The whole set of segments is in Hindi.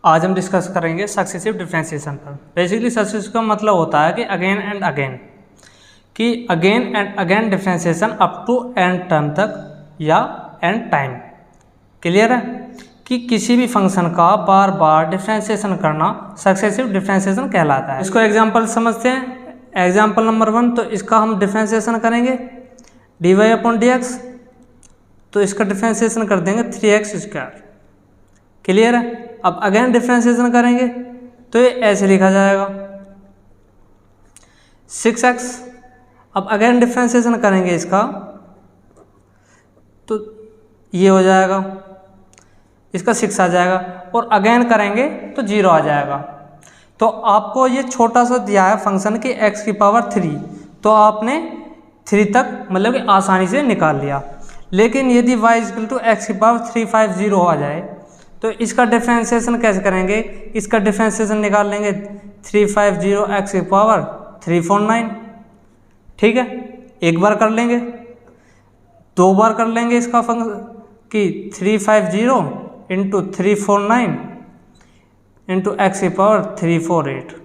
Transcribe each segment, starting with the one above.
आज हम डिस्कस करेंगे सक्सेसिव डिफरेंशिएशन पर। बेसिकली सक्सेसिव का मतलब होता है कि अगेन एंड अगेन, कि again and again differentiation up to n term तक या एन टाइम। क्लियर है कि किसी भी फंक्शन का बार बार डिफरेंशिएशन करना सक्सेसिव डिफरेंशिएशन कहलाता है। इसको एग्जांपल समझते हैं। एग्जांपल नंबर 1, तो इसका हम डिफरेंशिएशन करेंगे dy अपॉन dx, तो इसका डिफरेंशिएशन कर देंगे 3x²। क्लियर है। अब अगेन डिफरेंशिएशन करेंगे तो ये ऐसे लिखा जाएगा 6x। अब अगेन डिफरेंशिएशन करेंगे इसका तो ये हो जाएगा, इसका 6 आ जाएगा, और अगेन करेंगे तो 0 आ जाएगा। तो आपको ये छोटा सा दिया है फंक्शन की x की पावर 3, तो आपने 3 तक मतलब कि आसानी से निकाल लिया। लेकिन यदि y = x की पावर 350 आ जाए तो इसका डिफरेंशिएशन कैसे करेंगे? इसका डिफरेंशिएशन निकाल लेंगे 350 x की पावर 349। ठीक है, एक बार कर लेंगे, दो बार कर लेंगे इसका फंक्शन कि 350 इंटू 349 इंटू एक्स की पावर 348।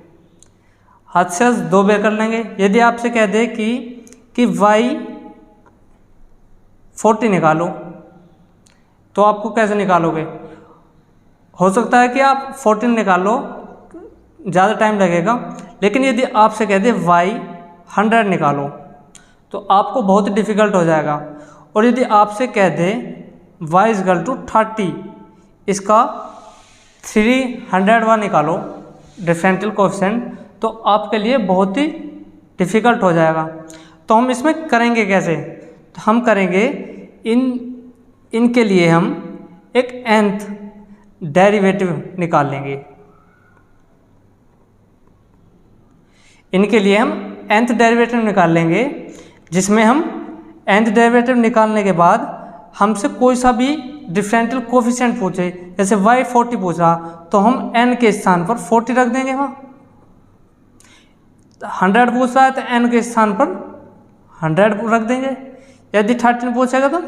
हद से दो बार कर लेंगे। यदि आपसे कह दे कि y 40 निकालो तो आपको कैसे निकालोगे? हो सकता है कि आप 14 निकालो, ज़्यादा टाइम लगेगा। लेकिन यदि आपसे कह दे y 100 निकालो तो आपको बहुत डिफ़िकल्ट हो जाएगा। और यदि आपसे कह दे y = 30, इसका 300वां निकालो डिफरेंशियल कोएफिशिएंट, तो आपके लिए बहुत ही डिफ़िकल्ट हो जाएगा। तो हम इसमें करेंगे कैसे? तो हम करेंगे इनके लिए हम एक nth डेरिवेटिव निकाल लेंगे। इनके लिए हम nth डेरिवेटिव निकाल लेंगे, जिसमें हम nth डेरिवेटिव निकालने के बाद हमसे कोई सा भी डिफरेंशियल कोएफिशिएंट पूछे, जैसे y 40 पूछा तो हम n के स्थान पर 40 रख देंगे। वहाँ 100 पूछ रहा है तो n के स्थान पर 100 रख देंगे। यदि 13 पूछेगा तो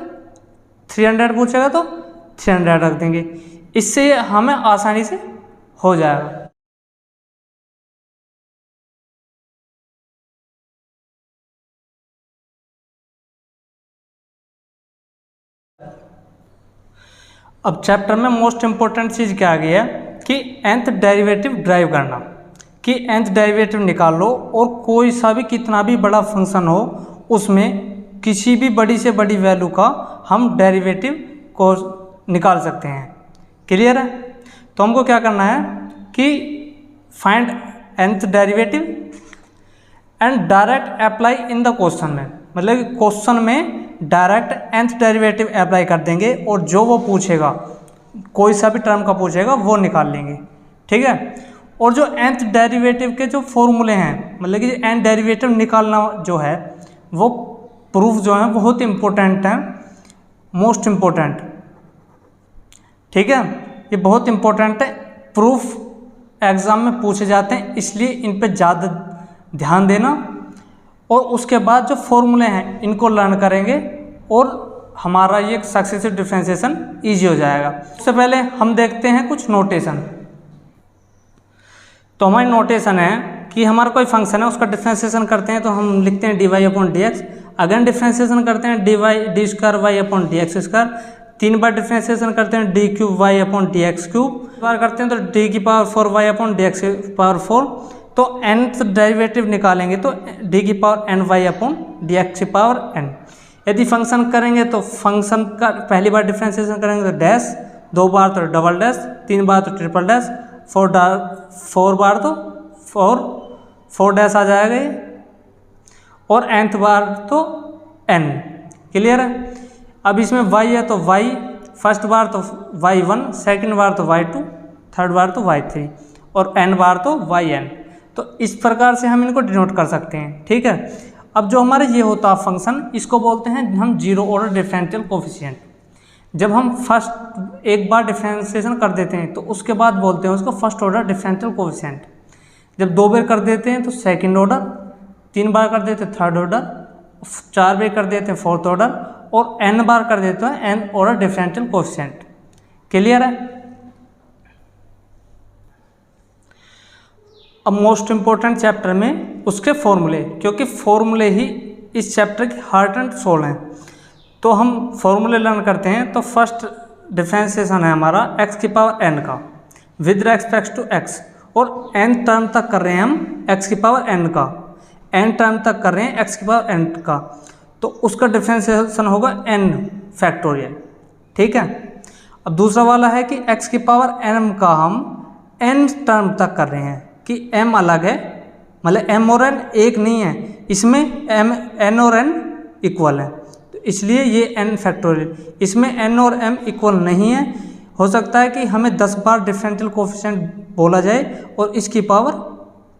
300 पूछेगा तो 300 रख देंगे। इससे हमें आसानी से हो जाएगा। अब चैप्टर में मोस्ट इम्पोर्टेंट चीज़ क्या आ गई है कि nth डेरिवेटिव ड्राइव करना, कि nth डेरिवेटिव निकाल लो और कोई सा भी कितना भी बड़ा फंक्शन हो उसमें किसी भी बड़ी से बड़ी वैल्यू का हम डेरिवेटिव को निकाल सकते हैं। क्लियर है। तो हमको क्या करना है कि find nth derivative and direct apply in the question में, मतलब कि क्वेश्चन में डायरेक्ट nth डेरिवेटिव अप्लाई कर देंगे और जो वो पूछेगा, कोई सा भी टर्म का पूछेगा वो निकाल लेंगे। ठीक है। और जो nth डेरिवेटिव के जो फॉर्मूले हैं, मतलब कि nth डेरिवेटिव निकालना जो है वो प्रूफ जो है बहुत इंपॉर्टेंट है, मोस्ट इम्पोर्टेंट। ठीक है, ये बहुत इंपॉर्टेंट है, प्रूफ एग्ज़ाम में पूछे जाते हैं, इसलिए इन पे ज़्यादा ध्यान देना। और उसके बाद जो फॉर्मूले हैं इनको लर्न करेंगे और हमारा ये सक्सेसिव डिफरेंशिएशन ईजी हो जाएगा। सबसे पहले हम देखते हैं कुछ नोटेशन। तो हमारी नोटेशन है कि हमारा कोई फंक्शन है, उसका डिफरेंशिएशन करते हैं तो हम लिखते हैं dy upon dx। Again differentiation करते हैं d² y अपॉन dx²। 3 बार डिफरेंशिएशन करते हैं d³ y अपॉन dx³। बार करते हैं तो d की पावर 4 y अपॉन dx की पावर 4। तो nth डेरिवेटिव निकालेंगे तो d की power n y upon dx की पावर n। यदि फंक्शन करेंगे तो फंक्शन का पहली बार डिफरेंशिएशन करेंगे तो डैश, 2 बार तो डबल डैश, 3 बार तो ट्रिपल डैश, 4 बार तो 4 डैश आ जाएगा ये, और nth बार तो n। क्लियर है। अब इसमें y है तो y, फर्स्ट बार तो y1, सेकंड बार तो y2, थर्ड बार तो y3 और n बार तो yn। तो इस प्रकार से हम इनको डिनोट कर सकते हैं। ठीक है। अब जो हमारे ये होता है फंक्शन, इसको बोलते हैं हम जीरो ऑर्डर डिफरेंशियल कोएफिशिएंट। जब हम फर्स्ट एक बार डिफरेंशिएशन कर देते हैं तो उसके बाद बोलते हैं उसको फर्स्ट ऑर्डर डिफरेंशियल कोएफिशिएंट। जब 2 बार कर देते हैं तो सेकंड ऑर्डर, 3 बार कर देते हैं थर्ड ऑर्डर, 4 बार कर देते हैं फोर्थ ऑर्डर, और n बार कर देते हैं n order differential coefficient. Clear है। अब मोस्ट इम्पोर्टेंट चैप्टर में उसके फॉर्मूले, क्योंकि फॉर्मूले ही इस चैप्टर की हार्ट एंड सोल हैं, तो हम फॉर्मूले लर्न करते हैं। तो फर्स्ट डिफरेंशिएशन है हमारा x की पावर n का विद रेस्पेक्ट टू x, और n टर्म तक कर रहे हैं हम x की पावर n का, n टर्म तक कर रहे हैं x की पावर n का, तो उसका डिफरेंशिएशन होगा n फैक्टोरियल। ठीक है। अब दूसरा वाला है कि x की पावर m का हम n टर्म तक कर रहे हैं कि m अलग है, मतलब m और n एक नहीं है, इसमें n और n इक्वल है, तो इसलिए ये n फैक्टोरियल। इसमें n और m इक्वल नहीं है, हो सकता है कि हमें 10 बार डिफरेंशियल कोफिशिएंट बोला जाए और इसकी पावर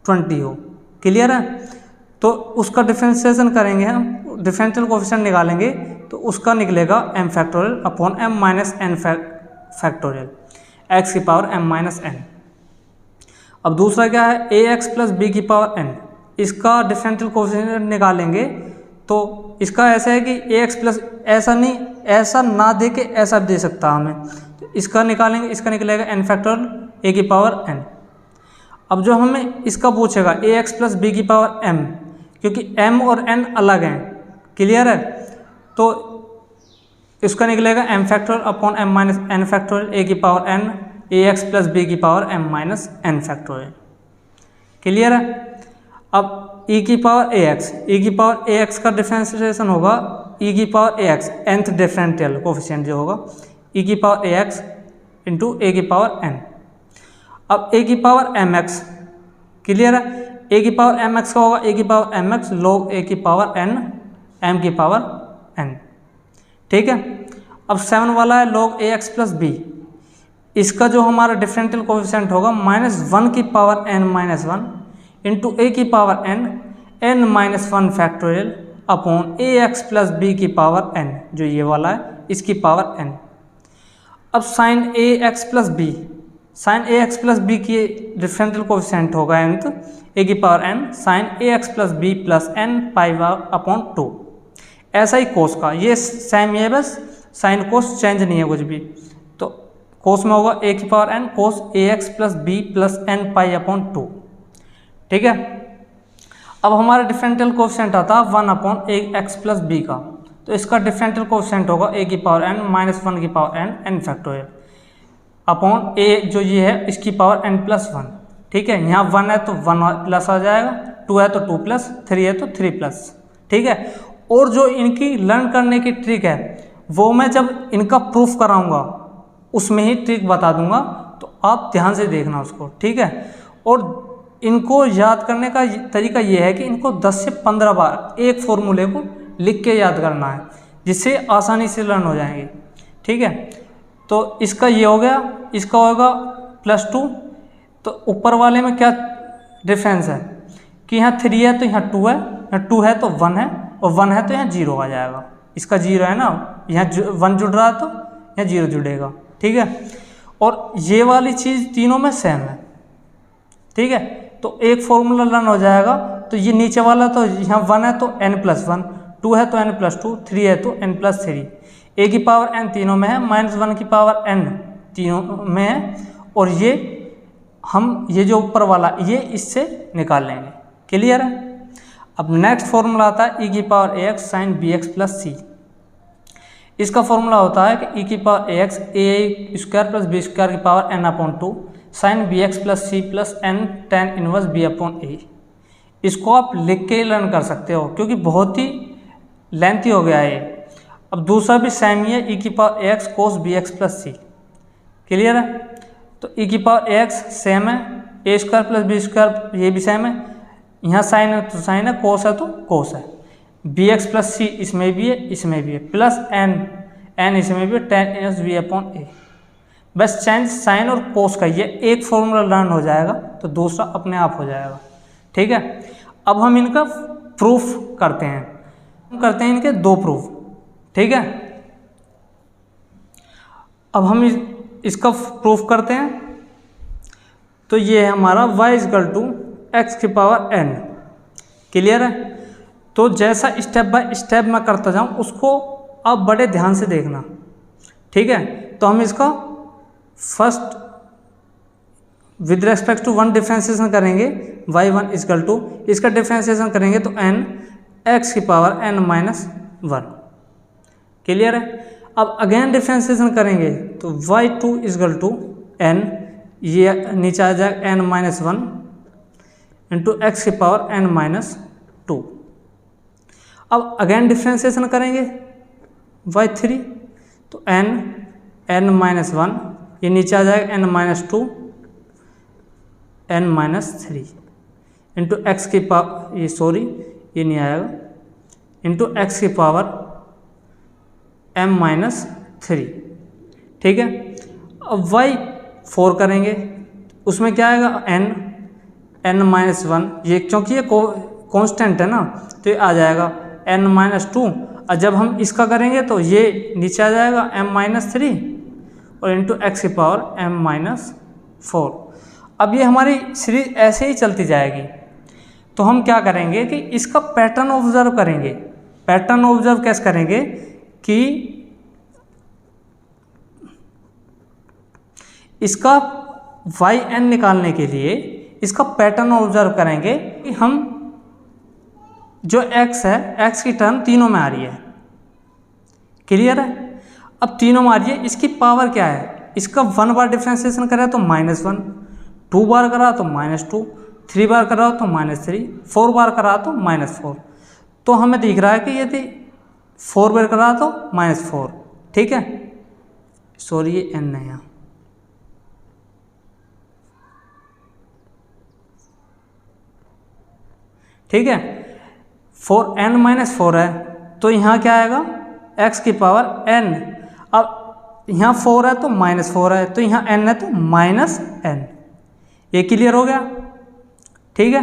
20 हो। क्लियर है। तो उसका डिफरेंशिएशन करेंगे हम, डिफरेंशियल कोफिशिएंट निकालेंगे तो उसका निकलेगा m factorial upon m minus n factorial, x की पावर m माइनस n। अब दूसरा क्या है, ax प्लस b की पावर n, इसका डिफरेंशियल कोफिशिएंट निकालेंगे तो इसका ऐसा है कि ax प्लस, ऐसा नहीं, ऐसा ना दे के ऐसा भी दे सकता हमें, तो इसका निकालेंगे, इसका निकलेगा n फैक्टोरियल a की पावर n। अब जो हमें इसका पूछेगा ax प्लस b की पावर m, क्योंकि m और n अलग हैं। क्लियर है। तो इसका निकलेगा m factorial upon m minus n factorial a की power n, ax plus b की power m minus n factorial. Clear है। अब e की पावर ax का डिफरेंशिएशन होगा e की power ax, nth differential coefficient जो होगा e की पावर ax इंटू a की पावर n। अब a की पावर mx, क्लियर है, a की पावर mx का होगा a की पावर mx log a की पावर n m की पावर n। ठीक है। अब 7 वाला है log ax प्लस b, इसका जो हमारा डिफरेंशियल कोफिशिएंट होगा -1 की power n minus 1 into a की power n minus 1 factorial upon ax plus b की पावर n, जो ये वाला है इसकी पावर n। अब sine ax plus b, sine ax plus b की डिफरेंशियल कोफिशिएंट होगा nth a की power n sine ax plus b plus n pi upon 2। ऐसा ही कोस का, ये सेम ही है, बस साइन कोस चेंज नहीं है कुछ भी। तो कोस में होगा a की पावर n कोस ax plus b plus n pi upon 2। ठीक है। अब हमारा डिफरेंशियल कोफिशिएंट आता है 1 अपॉन x प्लस b का, तो इसका डिफरेंशियल कोफिशिएंट होगा a की पावर n माइनस 1 की power n factorial upon a जो ये है इसकी पावर n प्लस 1। ठीक है। यहाँ 1 है तो 1 प्लस आ जाएगा, 2 है तो 2 प्लस, 3 है तो 3 प्लस। ठीक है। और जो इनकी लर्न करने की ट्रिक है वो मैं जब इनका प्रूफ कराऊंगा उसमें ही ट्रिक बता दूंगा, तो आप ध्यान से देखना उसको। ठीक है। और इनको याद करने का तरीका ये है कि इनको 10 से 15 बार एक फॉर्मूले को लिख के याद करना है, जिससे आसानी से लर्न हो जाएंगे। ठीक है। तो इसका ये हो गया, इसका होगा +2। तो ऊपर वाले में क्या डिफरेंस है कि यहाँ 3 है तो यहाँ 2 है, यहाँ 2 है तो 1 है, और 1 है तो यहाँ 0 आ जाएगा। इसका 0 है ना, यहाँ 1 जुड़ रहा है तो यहाँ 0 जुड़ेगा। ठीक है। और ये वाली चीज़ तीनों में सेम है। ठीक है। तो एक फॉर्मूला लर्न हो जाएगा। तो ये नीचे वाला तो यहाँ 1 है तो n प्लस 1, 2 है तो n प्लस 2, 3 है तो n प्लस 3, a की पावर n तीनों में है, -1 की पावर n तीनों में है, और ये हम ये जो ऊपर वाला ये इससे निकाल लेंगे। क्लियर है। अब नेक्स्ट फॉर्मूला आता है e की power ax sine bx plus c। इसका फॉर्मूला होता है कि e की power ax a square plus b square की power n upon 2 sine bx plus c plus n tan inverse b upon a। इसको आप लिख के लर्न कर सकते हो क्योंकि बहुत ही लेंथी हो गया है ये। अब दूसरा भी सेम ही है, e की पावर ax कोस bx प्लस c। क्लियर है। तो e की पावर ax सेम है, a square plus b square ये भी सेम है, यहाँ साइन है तो साइन है, कोस है तो कोस है, bx प्लस c इसमें भी है, इसमें भी है, प्लस n इसमें भी है, tan inverse b upon a। बस चेंज साइन और कोस का, ये एक फॉर्मूला लर्न हो जाएगा तो दूसरा अपने आप हो जाएगा। ठीक है। अब हम इनका प्रूफ करते हैं, इनके 2 प्रूफ। ठीक है। अब हम इसका प्रूफ करते हैं। तो ये है हमारा y = x की पावर n। क्लियर है। तो जैसा स्टेप बाय स्टेप मैं करता जाऊं उसको आप बड़े ध्यान से देखना। ठीक है। तो हम इसका first with respect to one differentiation करेंगे y1 इजकल टू, इसका डिफ्रेंसिएशन करेंगे तो n x की पावर n माइनस 1। क्लियर है। अब अगेन डिफ्रेंसिएशन करेंगे तो y2 इजकल टू n, ये नीचे आ जाएगा n माइनस 1 इंटू एक्स की पावर n माइनस 2। अब अगेन डिफ्रेंसिएशन करेंगे y3 तो n माइनस 1, ये नीचे आ जाएगा n minus 2 n minus 3 into x की पावर, ये नहीं आएगा, इंटू एक्स की पावर m माइनस 3। ठीक है। अब y4 करेंगे, उसमें क्या आएगा n माइनस 1, ये क्योंकि ये कांस्टेंट है ना तो ये आ जाएगा n माइनस 2, और जब हम इसका करेंगे तो ये नीचे आ जाएगा m माइनस 3 और इंटू एक्स की पावर m माइनस 4। अब ये हमारी सीरीज ऐसे ही चलती जाएगी। तो हम क्या करेंगे कि इसका पैटर्न ऑब्जर्व करेंगे। पैटर्न ऑब्जर्व कैसे करेंगे कि इसका yn निकालने के लिए इसका पैटर्न ऑब्जर्व करेंगे कि हम जो x है, x की टर्म तीनों में आ रही है। क्लियर है। अब तीनों में आ रही है, इसकी पावर क्या है, इसका 1 बार डिफ्रेंसिएशन करें तो -1, 2 बार करा तो -2, 3 बार करा तो -3, 4 बार करा तो -4। तो हमें दिख रहा है कि यदि 4 बार करा तो -4। ठीक है, सॉरी ये n है यहाँ। ठीक है, 4n माइनस 4 है तो यहाँ क्या आएगा x की पावर n। अब यहाँ 4 है तो -4 है, तो यहाँ n है तो -n। ये क्लियर हो गया। ठीक है।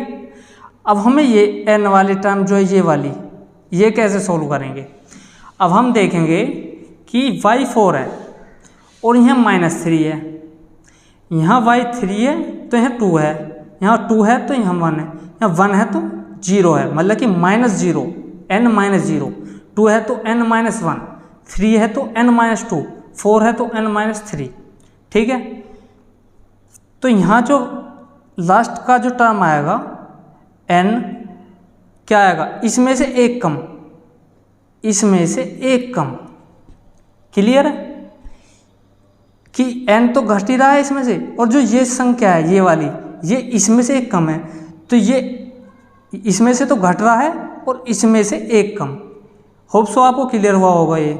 अब हमें ये n वाली टर्म जो है ये वाली, ये कैसे सोल्व करेंगे। अब हम देखेंगे कि y4 है और यहाँ -3 है, यहाँ y3 है तो यहाँ 2 है, यहाँ 2 है तो यहाँ 1 है, यहाँ 1 है तो 0 है, मतलब कि -0, n माइनस 0, 2 है तो n माइनस 1, 3 है तो n माइनस 2, 4 है तो n माइनस 3। ठीक है। तो यहाँ जो लास्ट का जो टर्म आएगा n क्या आएगा, इसमें से एक कम, इसमें से एक कम। क्लियर है कि n तो घट ही रहा है इसमें से, और जो ये संख्या है ये वाली, ये इसमें से एक कम है, तो ये इसमें से तो घट रहा है और इसमें से एक कम। होप सो आपको क्लियर हुआ होगा ये।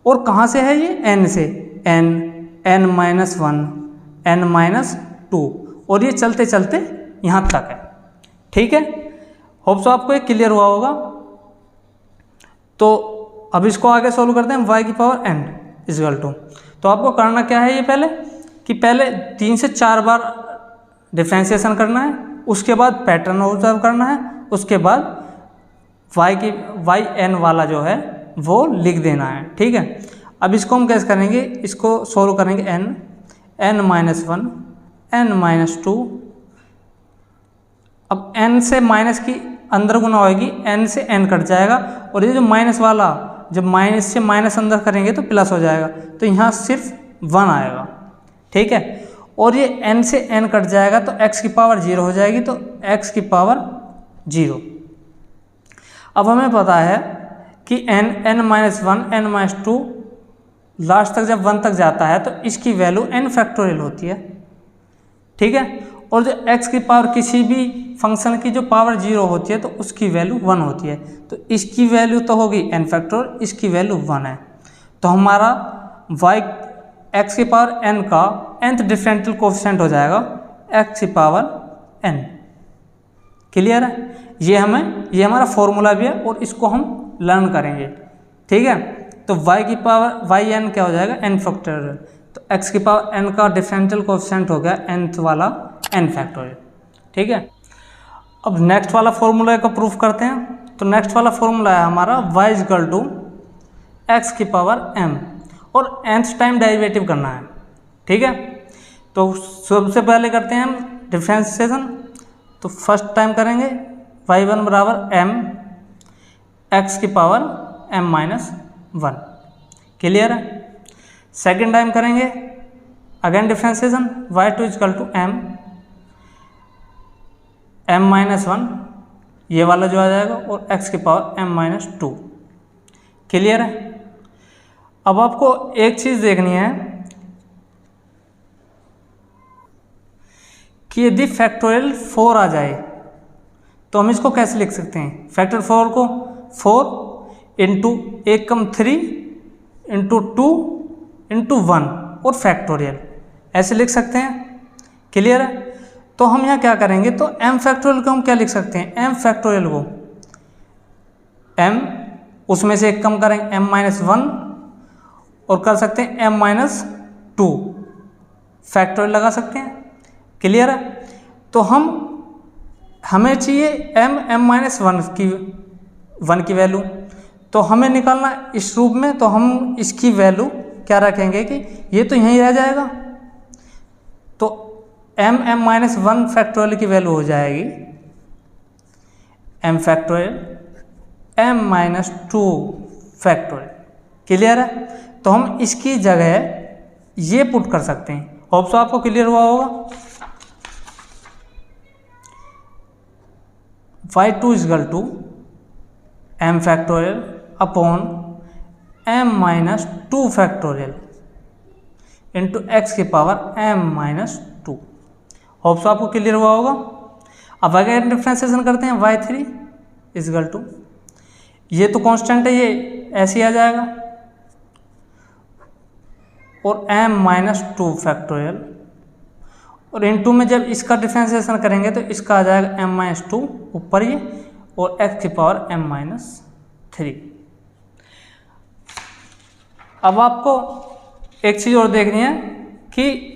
और कहाँ से है ये, n से, n माइनस 1, n माइनस 2, और ये चलते चलते यहाँ तक है। ठीक है, होप सो आपको ये क्लियर हुआ होगा। तो अब इसको आगे सोल्व करते हैं, y की पावर n इजकल टू। तो आपको करना क्या है, ये पहले 3 से 4 बार डिफ्रेंशिएशन करना है, उसके बाद पैटर्न ऑब्जर्व करना है, उसके बाद yn वाला जो है वो लिख देना है। ठीक है। अब इसको हम कैसे करेंगे, इसको सोल्व करेंगे n माइनस 1, n माइनस 2। अब n से माइनस की अंदर गुना होगी, n से n कट जाएगा, और ये जो माइनस वाला, जब माइनस से माइनस अंदर करेंगे तो प्लस हो जाएगा, तो यहाँ सिर्फ 1 आएगा। ठीक है। और ये n से n कट जाएगा तो x की पावर 0 हो जाएगी, तो x की पावर 0। अब हमें पता है कि n minus 1, n minus 2 last तक जब 1 तक जाता है तो इसकी वैल्यू n फैक्टोरियल होती है। ठीक है। और जो x की पावर किसी भी फंक्शन की जो पावर 0 होती है तो उसकी वैल्यू 1 होती है, तो इसकी वैल्यू तो होगी n फैक्टोरियल, इसकी वैल्यू 1 है। तो हमारा x की पावर n का nth डिफरेंशियल कोएफिशिएंट हो जाएगा x की पावर n। क्लियर है। ये हमारा फॉर्मूला भी है और इसको हम लर्न करेंगे। ठीक है। तो y की पावर yn क्या हो जाएगा, n फैक्टोरियल। तो x की पावर n का डिफरेंशियल कोएफिशिएंट हो गया nth वाला n फैक्टोरियल। ठीक है। अब नेक्स्ट वाला फॉर्मूला को प्रूफ करते हैं। तो नेक्स्ट वाला फॉर्मूला है हमारा y इक्वल टू x की पावर m, और nth टाइम डेरिवेटिव करना है। ठीक है। तो सबसे पहले करते हैं हम डिफरेंशिएशन। तो फर्स्ट टाइम करेंगे y1 बराबर m x की पावर m माइनस 1। क्लियर है। सेकेंड टाइम करेंगे again differentiation y2 is equal to m-1 ये वाला जो आ जाएगा और x की पावर m-2। क्लियर है। अब आपको एक चीज़ देखनी है कि यदि फैक्टोरियल 4 आ जाए तो हम इसको कैसे लिख सकते हैं। फैक्टर 4 को 4 इंटू 1 3 इंटू 2 इंटू 1 और फैक्टोरियल ऐसे लिख सकते हैं। क्लियर है। तो हम यहाँ क्या करेंगे, तो m फैक्टोरियल को हम क्या लिख सकते हैं, m फैक्टोरियल को m उसमें से एक कम करेंगे m-1 और कर सकते हैं m-2 फैक्टोरियल लगा सकते हैं। क्लियर है। तो हमें चाहिए m-1 की वैल्यू, तो हमें निकालना इस रूप में, तो हम इसकी वैल्यू क्या रखेंगे कि ये तो यहीं रह जाएगा, तो m-1 फैक्टोरियल की वैल्यू हो जाएगी m factorial m-2 factorial. Clear है। तो हम इसकी जगह ये पुट कर सकते हैं। होप सो आपको क्लियर हुआ होगा। y2 is equal to m factorial upon m-2 factorial into x की पावर m-2। होप सो आपको क्लियर हुआ होगा। अब अगर डिफ्रेंसिएशन करते हैं y3 इजकल टू, ये तो कांस्टेंट है, ये ऐसे आ जाएगा और m-2 फैक्टोरियल और इनटू में जब इसका डिफ्रेंसिएशन करेंगे तो इसका आ जाएगा m-2 ऊपर ये और x की पावर m-3। अब आपको एक चीज़ और देखनी है कि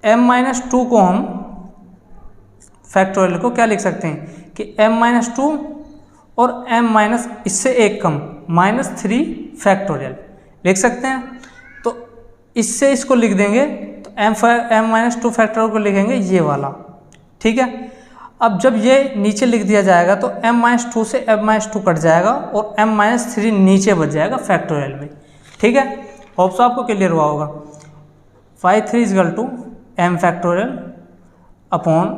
m-2 को हम फैक्टोरियल को क्या लिख सकते हैं कि m-2 और m- इससे एक कम -3 फैक्टोरियल लिख सकते हैं। तो इससे इसको लिख देंगे तो m-2 फैक्टोरियल को लिखेंगे ये वाला। ठीक है। अब जब ये नीचे लिख दिया जाएगा तो m-2 से m-2 कट जाएगा और m-3 नीचे बच जाएगा फैक्टोरियल में। ठीक है। होप सो आपको क्लियर हुआ होगा। y3 is equal to m factorial upon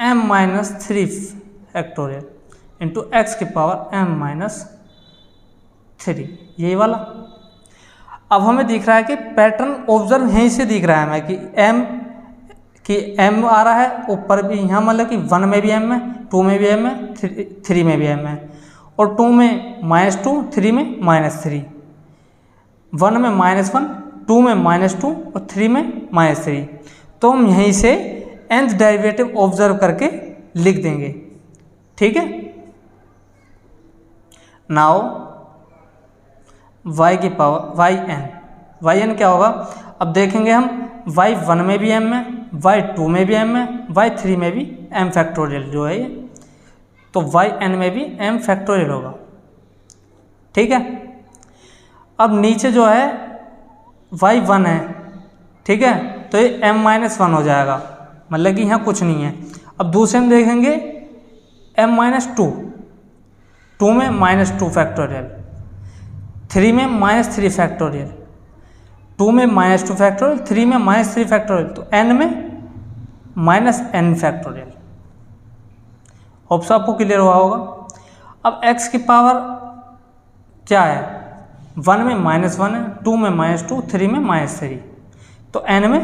m-3 factorial into x की पावर m-3 यही वाला। अब हमें दिख रहा है कि पैटर्न ऑब्जर्व यहीं से दिख रहा है हमें कि m आ रहा है ऊपर भी, यहाँ मतलब कि 1 में भी m है, 2 में भी m है, 3 में भी m है और 2 में -2, 3 में -3, 1 में -1, 2 में -2 और 3 में -3। तो हम यहीं से nth डेरिवेटिव ऑब्जर्व करके लिख देंगे। ठीक है। नाउ y की पावर yn क्या होगा, अब देखेंगे हम y1 में भी m है, y2 में भी m है, y3 में भी m फैक्टोरियल जो है ये, तो yn में भी m फैक्टोरियल होगा। ठीक है। अब नीचे जो है y1 है, ठीक है, तो ये m-1 हो जाएगा, मतलब कि यहाँ कुछ नहीं है। अब दूसरे में देखेंगे m-2, 2 में -2 फैक्टोरियल, 3 में -3 फैक्टोरियल, 2 में -2 फैक्टोरियल, 3 में -3 फैक्टोरियल, तो n में -n फैक्टोरियल। होप सो आपको क्लियर हुआ होगा। अब x की पावर क्या है, 1 में -1 है, 2 में -2, 3 में -3, तो n में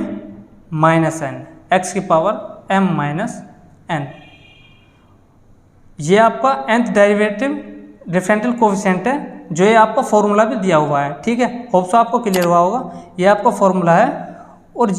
-n, x की पावर m-n। ये आपका nth डेरिवेटिव डिफरेंशियल कोएफिशिएंट है, जो ये आपका फॉर्मूला भी दिया हुआ है। ठीक है। होप सो आपको क्लियर हुआ होगा। ये आपका फॉर्मूला है और